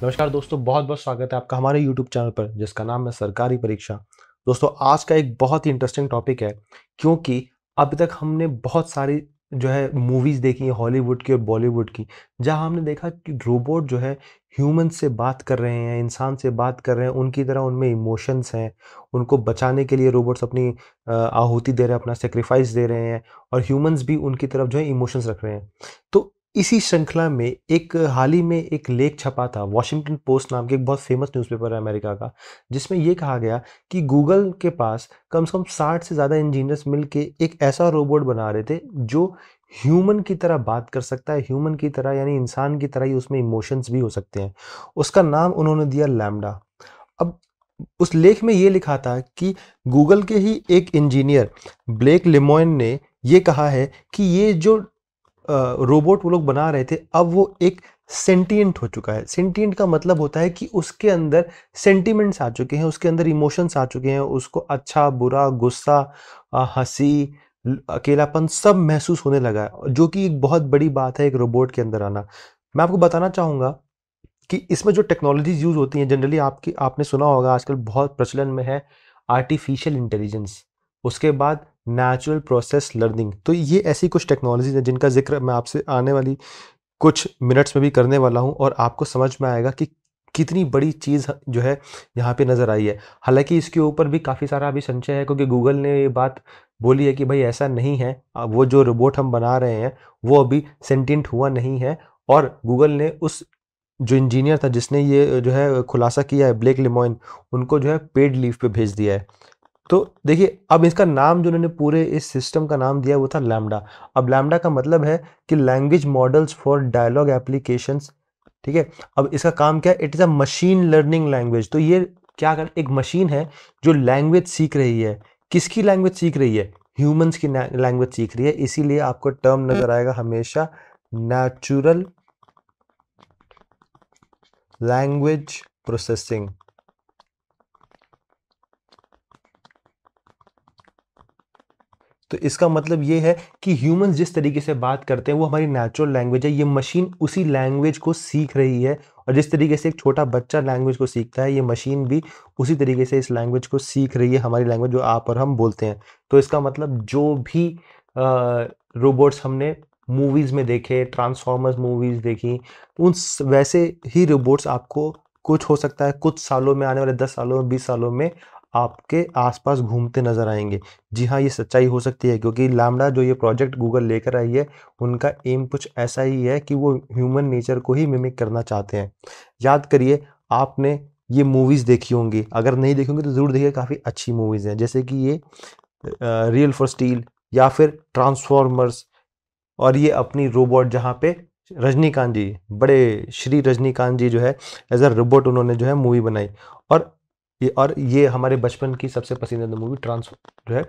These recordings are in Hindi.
नमस्कार दोस्तों, बहुत बहुत स्वागत है आपका हमारे YouTube चैनल पर जिसका नाम है सरकारी परीक्षा। दोस्तों, आज का एक बहुत ही इंटरेस्टिंग टॉपिक है क्योंकि अभी तक हमने बहुत सारी जो है मूवीज़ देखी हैं हॉलीवुड की और बॉलीवुड की, जहां हमने देखा कि रोबोट जो है ह्यूमन से बात कर रहे हैं, इंसान से बात कर रहे हैं, उनकी तरह उनमें इमोशंस हैं, उनको बचाने के लिए रोबोट्स अपनी आहुति दे रहे हैं, अपना सेक्रीफाइस दे रहे हैं और ह्यूमंस भी उनकी तरफ जो है इमोशंस रख रहे हैं। तो इसी श्रृंखला में एक हाल ही में एक लेख छपा था, वॉशिंगटन पोस्ट नाम के एक बहुत फेमस न्यूज़पेपर है अमेरिका का, जिसमें ये कहा गया कि गूगल के पास कम से कम 60 से ज़्यादा इंजीनियर्स मिलके एक ऐसा रोबोट बना रहे थे जो ह्यूमन की तरह बात कर सकता है, ह्यूमन की तरह यानी इंसान की तरह ही उसमें इमोशंस भी हो सकते हैं। उसका नाम उन्होंने दिया लैम्डा। अब उस लेख में ये लिखा था कि गूगल के ही एक इंजीनियर ब्लेक लेमोइन ने ये कहा है कि ये जो रोबोट वो लोग बना रहे थे, अब वो एक सेंटिएंट हो चुका है। सेंटिएंट का मतलब होता है कि उसके अंदर सेंटिमेंट्स आ चुके हैं, उसके अंदर इमोशंस आ चुके हैं, उसको अच्छा, बुरा, गुस्सा, हँसी, अकेलापन सब महसूस होने लगा है, जो कि एक बहुत बड़ी बात है एक रोबोट के अंदर आना। मैं आपको बताना चाहूँगा कि इसमें जो टेक्नोलॉजीज़ यूज़ होती हैं जनरली आपने सुना होगा आजकल बहुत प्रचलन में है आर्टिफिशियल इंटेलिजेंस, उसके बाद नेचुरल प्रोसेस लर्निंग। तो ये ऐसी कुछ टेक्नोलॉजीज़ हैं जिनका ज़िक्र मैं आपसे आने वाली कुछ मिनट्स में भी करने वाला हूँ और आपको समझ में आएगा कि कितनी बड़ी चीज़ जो है यहाँ पे नज़र आई है। हालाँकि इसके ऊपर भी काफ़ी सारा अभी संशय है क्योंकि गूगल ने ये बात बोली है कि भाई ऐसा नहीं है। वो जो रोबोट हम बना रहे हैं वो अभी सेंटिएंट हुआ नहीं है और गूगल ने उस जो इंजीनियर था जिसने ये जो है खुलासा किया है ब्लेक लेमोइन, उनको जो है पेड लीव पे भेज दिया है। तो देखिए, अब इसका नाम जो उन्होंने पूरे इस सिस्टम का नाम दिया वो था लैम्डा। अब लैम्डा का मतलब है कि language models for dialog applications, ठीक है? अब इसका काम क्या है? It is a machine learning language. तो ये क्या कर एक मशीन है जो लैंग्वेज सीख रही है। किसकी लैंग्वेज सीख रही है? ह्यूमन्स की लैंग्वेज सीख रही है। इसीलिए आपको टर्म नज़र आएगा हमेशा नेचुरल लैंग्वेज प्रोसेसिंग। तो इसका मतलब ये है कि ह्यूमंस जिस तरीके से बात करते हैं वो हमारी नेचुरल लैंग्वेज है। ये मशीन उसी लैंग्वेज को सीख रही है और जिस तरीके से एक छोटा बच्चा लैंग्वेज को सीखता है, ये मशीन भी उसी तरीके से इस लैंग्वेज को सीख रही है, हमारी लैंग्वेज जो आप और हम बोलते हैं। तो इसका मतलब जो भी रोबोट्स हमने मूवीज़ में देखे, ट्रांसफॉर्मर्स मूवीज़ देखी, वैसे ही रोबोट्स आपको कुछ हो सकता है कुछ सालों में, आने वाले 10 सालों में, 20 सालों में आपके आस-पास घूमते नज़र आएँगे। जी हाँ, ये सच्चाई हो सकती है क्योंकि लैम्बडा जो ये प्रोजेक्ट गूगल लेकर आई है, उनका एम कुछ ऐसा ही है कि वो ह्यूमन नेचर को ही मिमिक करना चाहते हैं। याद करिए, आपने ये मूवीज़ देखी होंगी, अगर नहीं देखी होंगी तो ज़रूर देखिए, काफ़ी अच्छी मूवीज़ हैं। जैसे कि ये रियल फॉर स्टील या फिर ट्रांसफॉर्मर्स और ये अपनी रोबोट जहाँ पे रजनीकांत जी, बड़े श्री रजनीकांत जी जो है एज़ अ रोबोट उन्होंने जो है मूवी बनाई और ये हमारे बचपन की सबसे पसंदीदा मूवी जो है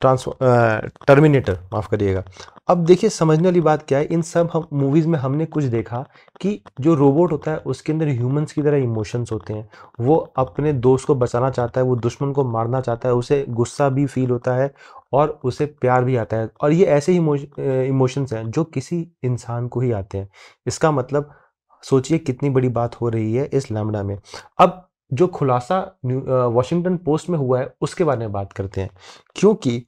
टर्मिनेटर, माफ़ करिएगा। अब देखिए, समझने वाली बात क्या है, इन सब हम मूवीज़ में हमने कुछ देखा कि जो रोबोट होता है उसके अंदर ह्यूमन्स की तरह इमोशंस होते हैं। वो अपने दोस्त को बचाना चाहता है, वो दुश्मन को मारना चाहता है, उसे गुस्सा भी फ़ील होता है और उसे प्यार भी आता है और ये ऐसे ही इमोशंस हैं जो किसी इंसान को ही आते हैं। इसका मतलब सोचिए कितनी बड़ी बात हो रही है इस लैम्ब्डा में। अब जो खुलासा वॉशिंगटन पोस्ट में हुआ है उसके बारे में बात करते हैं क्योंकि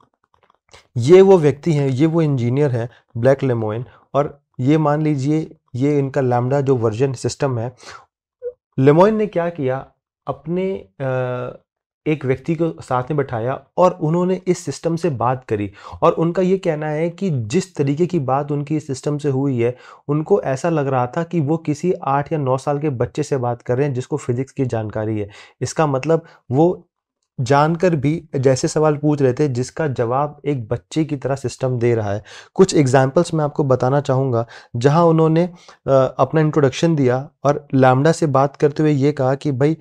ये वो व्यक्ति हैं, ये वो इंजीनियर हैं ब्लैक लेमोइन और ये मान लीजिए ये इनका लैम्ब्डा जो वर्जन सिस्टम है। लेमोइन ने क्या किया, अपने एक व्यक्ति को साथ में बैठाया और उन्होंने इस सिस्टम से बात करी और उनका ये कहना है कि जिस तरीके की बात उनकी इस सिस्टम से हुई है, उनको ऐसा लग रहा था कि वो किसी 8 या 9 साल के बच्चे से बात कर रहे हैं जिसको फिज़िक्स की जानकारी है। इसका मतलब वो जानकर भी जैसे सवाल पूछ रहे थे जिसका जवाब एक बच्चे की तरह सिस्टम दे रहा है। कुछ एग्ज़ाम्पल्स मैं आपको बताना चाहूँगा जहाँ उन्होंने अपना इंट्रोडक्शन दिया और लैम्ब्डा से बात करते हुए ये कहा कि भई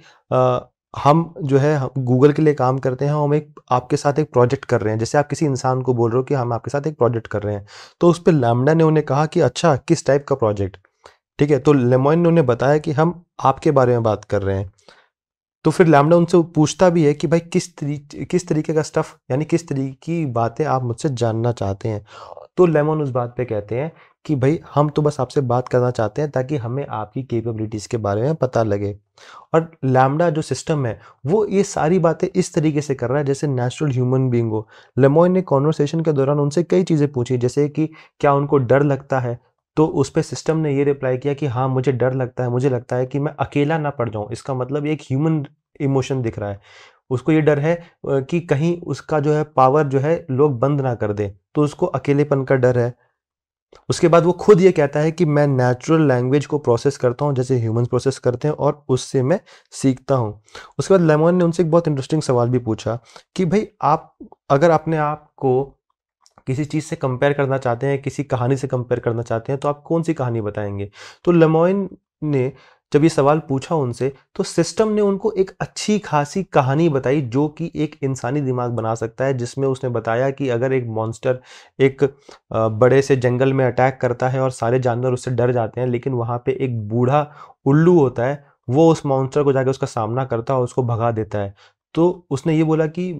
हम जो है गूगल के लिए काम करते हैं, हम एक आपके साथ एक प्रोजेक्ट कर रहे हैं। जैसे आप किसी इंसान को बोल रहे हो कि हम आपके साथ एक प्रोजेक्ट कर रहे हैं। तो उस पे लैम्ब्डा ने उन्हें कहा कि अच्छा, किस टाइप का प्रोजेक्ट? ठीक है, तो लेमोइन ने उन्हें बताया कि हम आपके बारे में बात कर रहे हैं। तो फिर लैम्ब्डा उनसे पूछता भी है कि भाई किस तरीके का स्टफ़ यानी किस तरीके की बातें आप मुझसे जानना चाहते हैं। तो लेमन उस बात पे कहते हैं कि भाई हम तो बस आपसे बात करना चाहते हैं ताकि हमें आपकी कैपेबिलिटीज़ के बारे में पता लगे। और लैम्ब्डा जो सिस्टम है वो ये सारी बातें इस तरीके से कर रहा है जैसे नेचुरल ह्यूमन बीइंग हो। लेमोइन ने कॉन्वर्सेशन के दौरान उनसे कई चीज़ें पूछी, जैसे कि क्या उनको डर लगता है? तो उस पे सिस्टम ने ये रिप्लाई किया कि हाँ, मुझे डर लगता है, मुझे लगता है कि मैं अकेला ना पड़ जाऊँ। इसका मतलब ये एक ह्यूमन इमोशन दिख रहा है। उसको ये डर है कि कहीं उसका जो है पावर जो है लोग बंद ना कर दें, तो उसको अकेलेपन का डर है। उसके बाद वो खुद ये कहता है कि मैं नेचुरल लैंग्वेज को प्रोसेस करता हूँ जैसे ह्यूमंस प्रोसेस करते हैं और उससे मैं सीखता हूँ। उसके बाद लेमन ने उनसे एक बहुत इंटरेस्टिंग सवाल भी पूछा कि भाई आप अगर अपने आप को किसी चीज़ से कंपेयर करना चाहते हैं, किसी कहानी से कंपेयर करना चाहते हैं, तो आप कौन-सी कहानी बताएँगे? तो लेमोइन ने जब ये सवाल पूछा उनसे, तो सिस्टम ने उनको एक अच्छी खासी कहानी बताई जो कि एक इंसानी दिमाग बना सकता है, जिसमें उसने बताया कि अगर एक मॉन्स्टर एक बड़े से जंगल में अटैक करता है और सारे जानवर उससे डर जाते हैं, लेकिन वहाँ पे एक बूढ़ा उल्लू होता है, वो उस मॉन्स्टर को जाके उसका सामना करता है और उसको भगा देता है। तो उसने ये बोला कि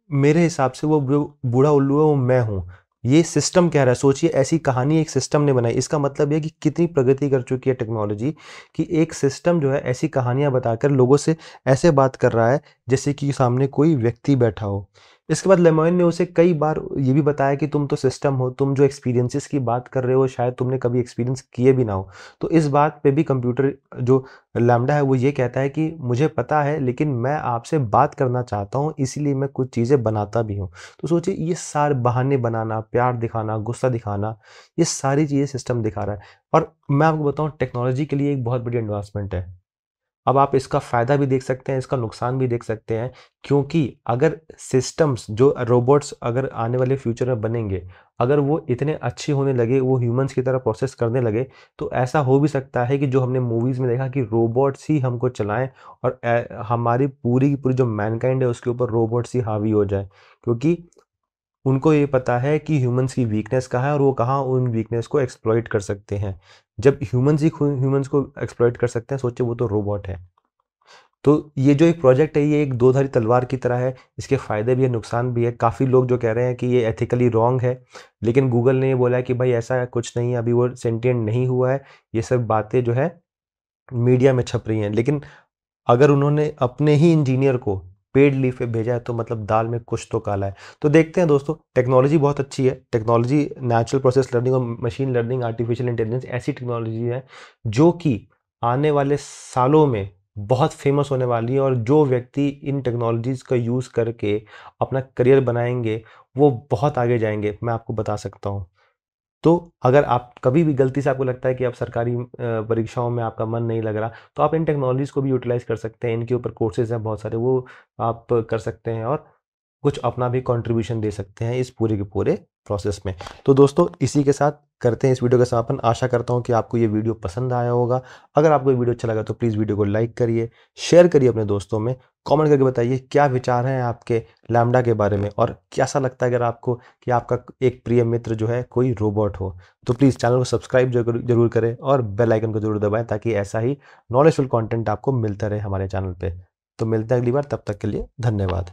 मेरे हिसाब से वो जो बूढ़ा उल्लू है वो मैं हूँ। ये सिस्टम कह रहा है, सोचिए ऐसी कहानी एक सिस्टम ने बनाई। इसका मतलब ये है कि कितनी प्रगति कर चुकी है टेक्नोलॉजी कि एक सिस्टम जो है ऐसी कहानियाँ बताकर लोगों से ऐसे बात कर रहा है जैसे कि सामने कोई व्यक्ति बैठा हो। इसके बाद लेमोइन ने उसे कई बार ये भी बताया कि तुम तो सिस्टम हो, तुम जो एक्सपीरियंसेस की बात कर रहे हो शायद तुमने कभी एक्सपीरियंस किए भी ना हो। तो इस बात पे भी कंप्यूटर जो लैम्ब्डा है वो ये कहता है कि मुझे पता है लेकिन मैं आपसे बात करना चाहता हूँ, इसीलिए मैं कुछ चीज़ें बनाता भी हूँ। तो सोचिए ये सारे बहाने बनाना, प्यार दिखाना, गुस्सा दिखाना, ये सारी चीज़ें सिस्टम दिखा रहा है। और मैं आपको बताऊँ टेक्नोलॉजी के लिए एक बहुत बड़ी एडवांसमेंट है। अब आप इसका फ़ायदा भी देख सकते हैं, इसका नुकसान भी देख सकते हैं, क्योंकि अगर सिस्टम्स जो रोबोट्स अगर आने वाले फ्यूचर में बनेंगे, अगर वो इतने अच्छे होने लगे, वो ह्यूमन्स की तरह प्रोसेस करने लगे, तो ऐसा हो भी सकता है कि जो हमने मूवीज़ में देखा कि रोबोट्स ही हमको चलाएँ और हमारी पूरी की पूरी जो मैनकाइंड है उसके ऊपर रोबोट्स ही हावी हो जाएँ। क्योंकि उनको ये पता है कि ह्यूमन्स की वीकनेस कहाँ है और वो कहाँ उन वीकनेस को एक्सप्लॉइट कर सकते हैं। जब ह्यूमन्स ही खु ह्यूमन्स को एक्सप्लॉइट कर सकते हैं, सोचिए वो तो रोबोट है। तो ये जो एक प्रोजेक्ट है ये एक दो-धारी तलवार की तरह है, इसके फ़ायदे भी हैं, नुकसान भी है। काफ़ी लोग जो कह रहे हैं कि ये एथिकली रॉन्ग है, लेकिन गूगल ने ये बोला है कि भाई ऐसा कुछ नहीं है, अभी वो सेंटिएंट नहीं हुआ है, ये सब बातें जो है मीडिया में छप रही हैं। लेकिन अगर उन्होंने अपने ही इंजीनियर को पेड लीव पे भेजा है तो मतलब दाल में कुछ तो काला है। तो देखते हैं दोस्तों, टेक्नोलॉजी बहुत अच्छी है। टेक्नोलॉजी नेचुरल प्रोसेस लर्निंग और मशीन लर्निंग, आर्टिफिशियल इंटेलिजेंस ऐसी टेक्नोलॉजी है जो कि आने वाले सालों में बहुत फेमस होने वाली है और जो व्यक्ति इन टेक्नोलॉजीज़ का यूज़ करके अपना करियर बनाएँगे, वो बहुत आगे जाएँगे, मैं आपको बता सकता हूँ। तो अगर आप कभी भी गलती से आपको लगता है कि आप सरकारी परीक्षाओं में आपका मन नहीं लग रहा, तो आप इन टेक्नोलॉजीज़ को भी यूटिलाइज़ कर सकते हैं। इनके ऊपर कोर्सेज़ हैं बहुत सारे, वो आप कर सकते हैं और कुछ अपना भी कंट्रीब्यूशन दे सकते हैं इस पूरे के पूरे प्रोसेस में। तो दोस्तों इसी के साथ करते हैं इस वीडियो का समापन। आशा करता हूँ कि आपको ये वीडियो पसंद आया होगा। अगर आपको ये वीडियो अच्छा लगा तो प्लीज़ वीडियो को लाइक करिए, शेयर करिए अपने दोस्तों में, कमेंट करके बताइए क्या विचार हैं आपके लैम्ब्डा के बारे में और कैसा लगता है अगर आपको कि आपका एक प्रिय मित्र जो है कोई रोबोट हो। तो प्लीज़ चैनल को सब्सक्राइब ज़रूर करें और बेल आइकन को ज़रूर दबाएँ ताकि ऐसा ही नॉलेजफुल कंटेंट आपको मिलता रहे हमारे चैनल पे। तो मिलते हैं अगली बार, तब तक के लिए धन्यवाद।